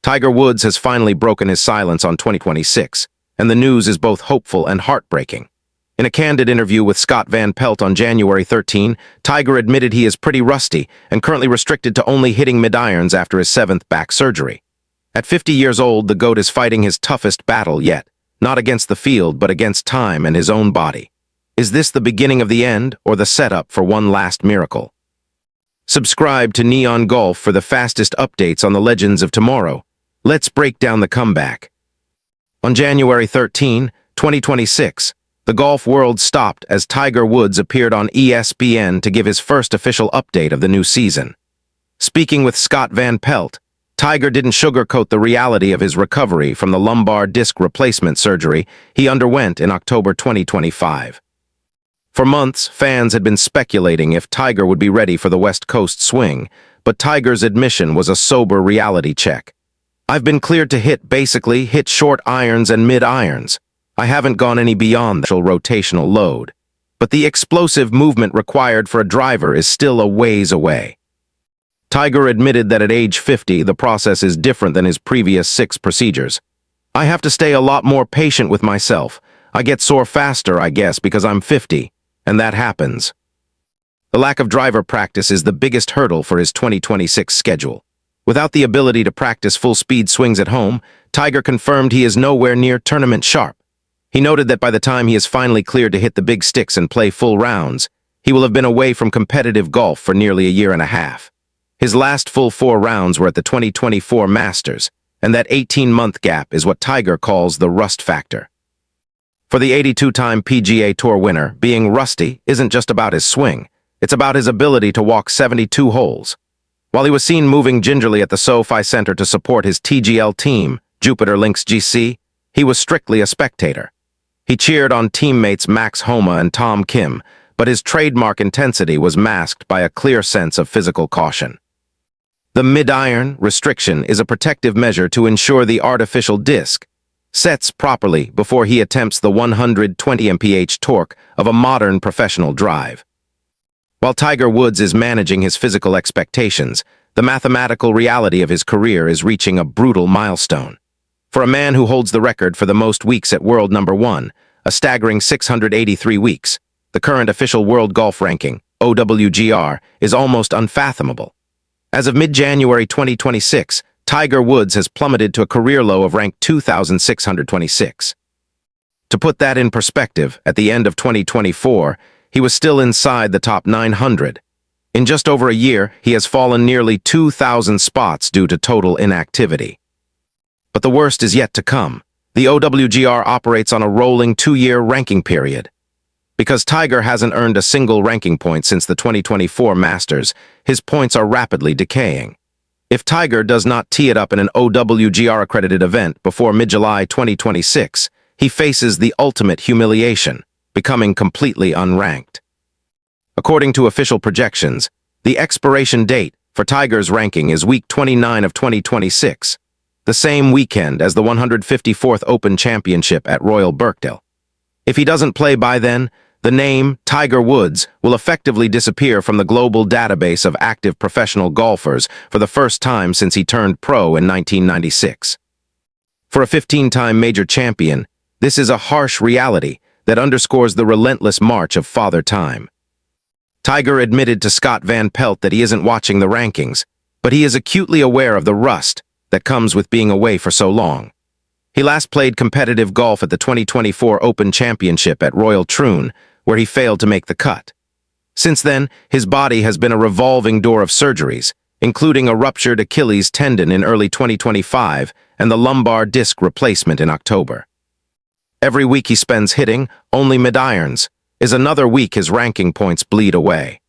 Tiger Woods has finally broken his silence on 2026, and the news is both hopeful and heartbreaking. In a candid interview with Scott Van Pelt on January 13, Tiger admitted he is pretty rusty and currently restricted to only hitting mid-irons after his 7th back surgery. At 50 years old, the GOAT is fighting his toughest battle yet, not against the field but against time and his own body. Is this the beginning of the end or the setup for one last miracle? Subscribe to Neon Golf for the fastest updates on the legends of tomorrow. Let's break down the comeback. On January 13, 2026, the golf world stopped as Tiger Woods appeared on ESPN to give his first official update of the new season. Speaking with Scott Van Pelt, Tiger didn't sugarcoat the reality of his recovery from the lumbar disc replacement surgery he underwent in October 2025. For months, fans had been speculating if Tiger would be ready for the West Coast swing, but Tiger's admission was a sober reality check. "I've been cleared to hit short irons and mid-irons. I haven't gone any beyond the rotational load. But the explosive movement required for a driver is still a ways away." Tiger admitted that at age 50, the process is different than his previous 6 procedures. "I have to stay a lot more patient with myself. I get sore faster, I guess, because I'm 50, and that happens." The lack of driver practice is the biggest hurdle for his 2026 schedule. Without the ability to practice full-speed swings at home, Tiger confirmed he is nowhere near tournament sharp. He noted that by the time he is finally cleared to hit the big sticks and play full rounds, he will have been away from competitive golf for nearly a year and a half. His last full 4 rounds were at the 2024 Masters, and that 18-month gap is what Tiger calls the rust factor. For the 82-time PGA Tour winner, being rusty isn't just about his swing, it's about his ability to walk 72 holes. While he was seen moving gingerly at the SoFi Center to support his TGL team, Jupiter Lynx GC, he was strictly a spectator. He cheered on teammates Max Homa and Tom Kim, but his trademark intensity was masked by a clear sense of physical caution. The mid-iron restriction is a protective measure to ensure the artificial disc sets properly before he attempts the 120 mph torque of a modern professional drive. While Tiger Woods is managing his physical expectations, the mathematical reality of his career is reaching a brutal milestone. For a man who holds the record for the most weeks at world number 1, a staggering 683 weeks, the current official world golf ranking, OWGR, is almost unfathomable. As of mid-January 2026, Tiger Woods has plummeted to a career low of rank 2,626. To put that in perspective, at the end of 2024, he was still inside the top 900. In just over a year, he has fallen nearly 2,000 spots due to total inactivity. But the worst is yet to come. The OWGR operates on a rolling 2-year ranking period. Because Tiger hasn't earned a single ranking point since the 2024 Masters, his points are rapidly decaying. If Tiger does not tee it up in an OWGR-accredited event before mid-July 2026, he faces the ultimate humiliation, becoming completely unranked. According to official projections, the expiration date for Tiger's ranking is week 29 of 2026, the same weekend as the 154th Open Championship at Royal Birkdale. If he doesn't play by then, the name Tiger Woods will effectively disappear from the global database of active professional golfers for the first time since he turned pro in 1996. For a 15-time major champion, this is a harsh reality that underscores the relentless march of Father Time. Tiger admitted to Scott Van Pelt that he isn't watching the rankings, but he is acutely aware of the rust that comes with being away for so long. He last played competitive golf at the 2024 Open Championship at Royal Troon, where he failed to make the cut. Since then, his body has been a revolving door of surgeries, including a ruptured Achilles tendon in early 2025 and the lumbar disc replacement in October. Every week he spends hitting only mid-irons is another week his ranking points bleed away.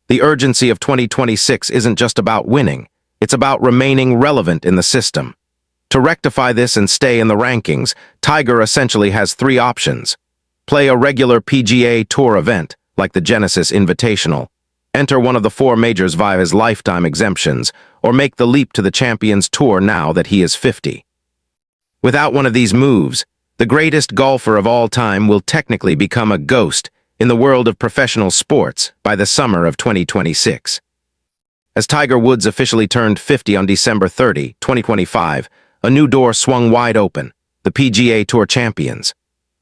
The urgency of 2026 isn't just about winning, it's about remaining relevant in the system. To rectify this and stay in the rankings, Tiger essentially has 3 options. Play a regular PGA Tour event, like the Genesis Invitational, enter one of the 4 majors via his lifetime exemptions, or make the leap to the Champions Tour now that he is 50. Without one of these moves, the greatest golfer of all time will technically become a ghost in the world of professional sports by the summer of 2026. As Tiger Woods officially turned 50 on December 30, 2025, a new door swung wide open: the PGA Tour champions.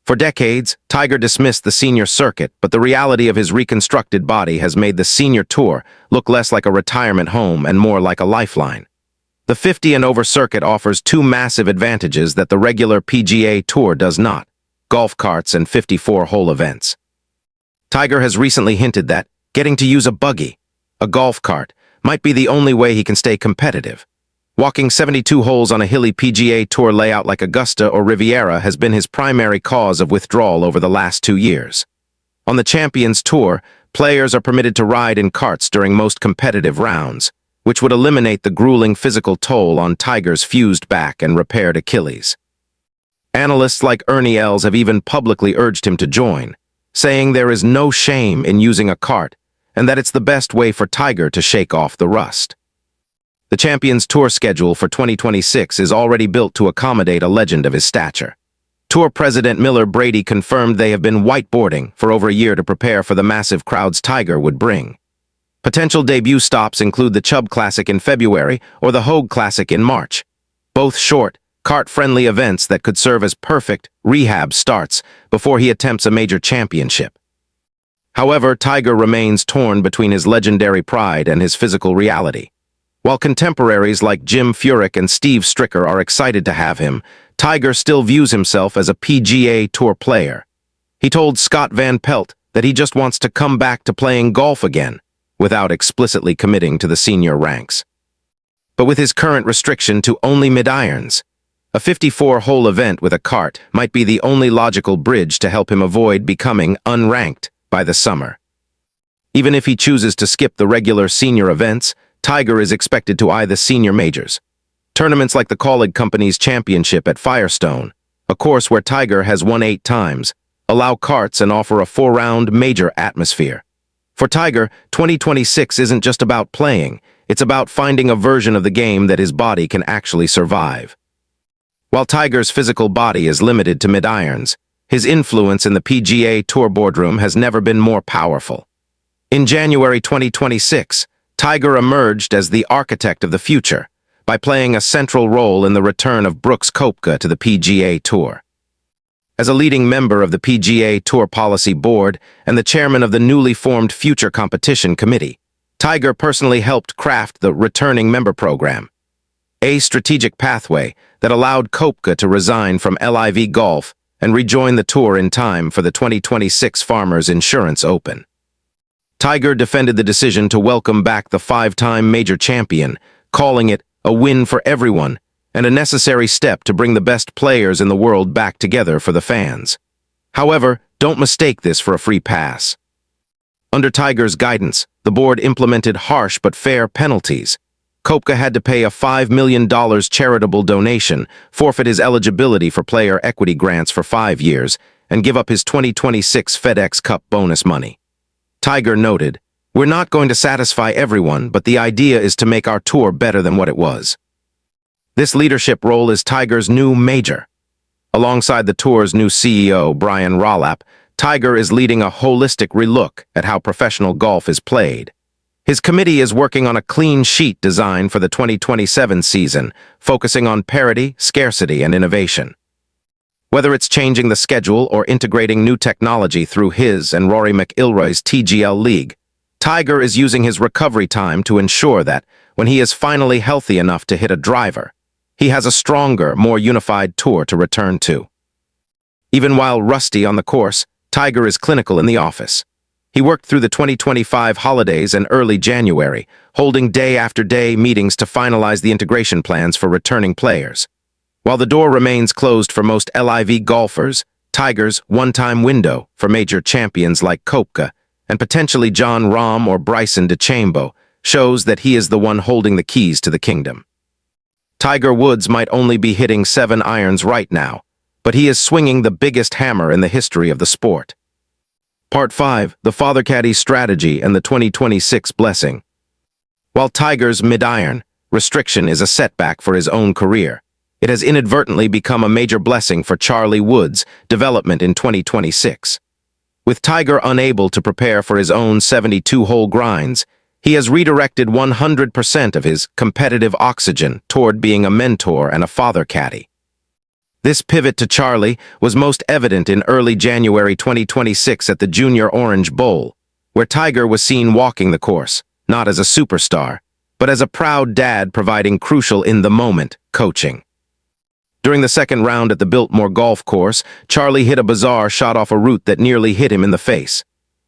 For decades, Tiger dismissed the senior circuit, but the reality of his reconstructed body has made the senior tour look less like a retirement home and more like a lifeline. The 50 and over circuit offers two massive advantages that the regular PGA Tour does not: golf carts and 54-hole events. Tiger has recently hinted that getting to use a buggy, a golf cart, might be the only way he can stay competitive. Walking 72 holes on a hilly PGA Tour layout like Augusta or Riviera has been his primary cause of withdrawal over the last 2 years. On the Champions Tour, players are permitted to ride in carts during most competitive rounds, which would eliminate the grueling physical toll on Tiger's fused back and repaired Achilles. Analysts like Ernie Els have even publicly urged him to join, saying there is no shame in using a cart and that it's the best way for Tiger to shake off the rust. The Champions Tour schedule for 2026 is already built to accommodate a legend of his stature. Tour President Miller Brady confirmed they have been whiteboarding for over a year to prepare for the massive crowds Tiger would bring. Potential debut stops include the Chubb Classic in February or the Hogue Classic in March, both short, cart-friendly events that could serve as perfect rehab starts before he attempts a major championship. However, Tiger remains torn between his legendary pride and his physical reality. While contemporaries like Jim Furyk and Steve Stricker are excited to have him, Tiger still views himself as a PGA Tour player. He told Scott Van Pelt that he just wants to come back to playing golf again, without explicitly committing to the senior ranks. But with his current restriction to only mid-irons, a 54-hole event with a cart might be the only logical bridge to help him avoid becoming unranked by the summer. Even if he chooses to skip the regular senior events, Tiger is expected to eye the senior majors. Tournaments like the Colleague Company's Championship at Firestone, a course where Tiger has won 8 times, allow carts and offer a 4-round major atmosphere. For Tiger, 2026 isn't just about playing, it's about finding a version of the game that his body can actually survive. While Tiger's physical body is limited to mid-irons, his influence in the PGA Tour boardroom has never been more powerful. In January 2026, Tiger emerged as the architect of the future by playing a central role in the return of Brooks Koepka to the PGA Tour. As a leading member of the PGA Tour Policy Board and the chairman of the newly formed Future Competition Committee, Tiger personally helped craft the Returning Member Program, a strategic pathway that allowed Koepka to resign from LIV Golf and rejoin the tour in time for the 2026 Farmers Insurance Open. Tiger defended the decision to welcome back the 5-time major champion, calling it a win for everyone and a necessary step to bring the best players in the world back together for the fans. However, don't mistake this for a free pass. Under Tiger's guidance, the board implemented harsh but fair penalties. Koepka had to pay a $5 million charitable donation, forfeit his eligibility for player equity grants for 5 years, and give up his 2026 FedEx Cup bonus money. Tiger noted, "We're not going to satisfy everyone, but the idea is to make our tour better than what it was." This leadership role is Tiger's new major. Alongside the tour's new CEO, Brian Rollap, Tiger is leading a holistic relook at how professional golf is played. His committee is working on a clean sheet design for the 2027 season, focusing on parity, scarcity, and innovation. Whether it's changing the schedule or integrating new technology through his and Rory McIlroy's TGL League, Tiger is using his recovery time to ensure that, when he is finally healthy enough to hit a driver, he has a stronger, more unified tour to return to. Even while rusty on the course, Tiger is clinical in the office. He worked through the 2025 holidays and early January, holding day-after-day meetings to finalize the integration plans for returning players. While the door remains closed for most LIV golfers, Tiger's one-time window for major champions like Koepka and potentially Jon Rahm or Bryson DeChambeau shows that he is the one holding the keys to the kingdom. Tiger Woods might only be hitting 7 irons right now, but he is swinging the biggest hammer in the history of the sport. Part 5, the Father-Caddie Strategy and the 2026 Blessing. While Tiger's mid-iron restriction is a setback for his own career, it has inadvertently become a major blessing for Charlie Woods' development in 2026. With Tiger unable to prepare for his own 72-hole grinds, He has redirected 100% of his competitive oxygen toward being a mentor and a father-caddie. This pivot to Charlie was most evident in early January 2026 at the Junior Orange Bowl, where Tiger was seen walking the course, not as a superstar, but as a proud dad providing crucial in-the-moment coaching. During the second round at the Biltmore Golf Course, Charlie hit a bizarre shot off a route that nearly hit him in the face.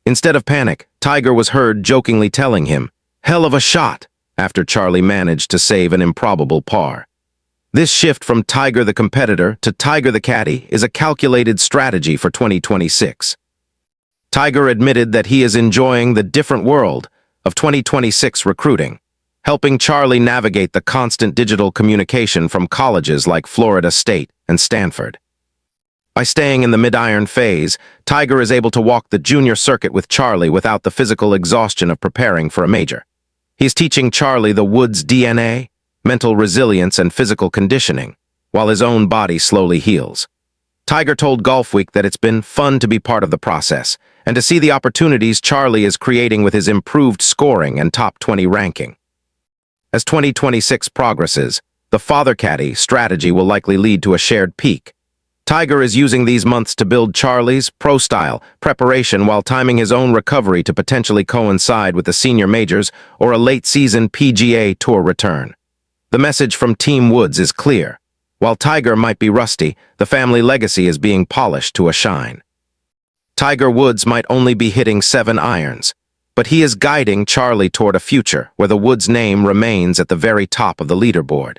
Instead of panic, Tiger was heard jokingly telling him, "Hell of a shot," after Charlie managed to save an improbable par. This shift from Tiger the competitor to Tiger the caddy is a calculated strategy for 2026. Tiger admitted that he is enjoying the different world of 2026 recruiting, helping Charlie navigate the constant digital communication from colleges like Florida State and Stanford. By staying in the mid-iron phase, Tiger is able to walk the junior circuit with Charlie without the physical exhaustion of preparing for a major. He's teaching Charlie the Woods DNA, mental resilience, and physical conditioning, while his own body slowly heals. Tiger told Golfweek that it's been fun to be part of the process and to see the opportunities Charlie is creating with his improved scoring and top 20 ranking. As 2026 progresses, the Father-Caddie strategy will likely lead to a shared peak. Tiger is using these months to build Charlie's pro-style preparation while timing his own recovery to potentially coincide with the senior majors or a late-season PGA Tour return. The message from Team Woods is clear. While Tiger might be rusty, the family legacy is being polished to a shine. Tiger Woods might only be hitting 7 irons, but he is guiding Charlie toward a future where the Woods name remains at the very top of the leaderboard.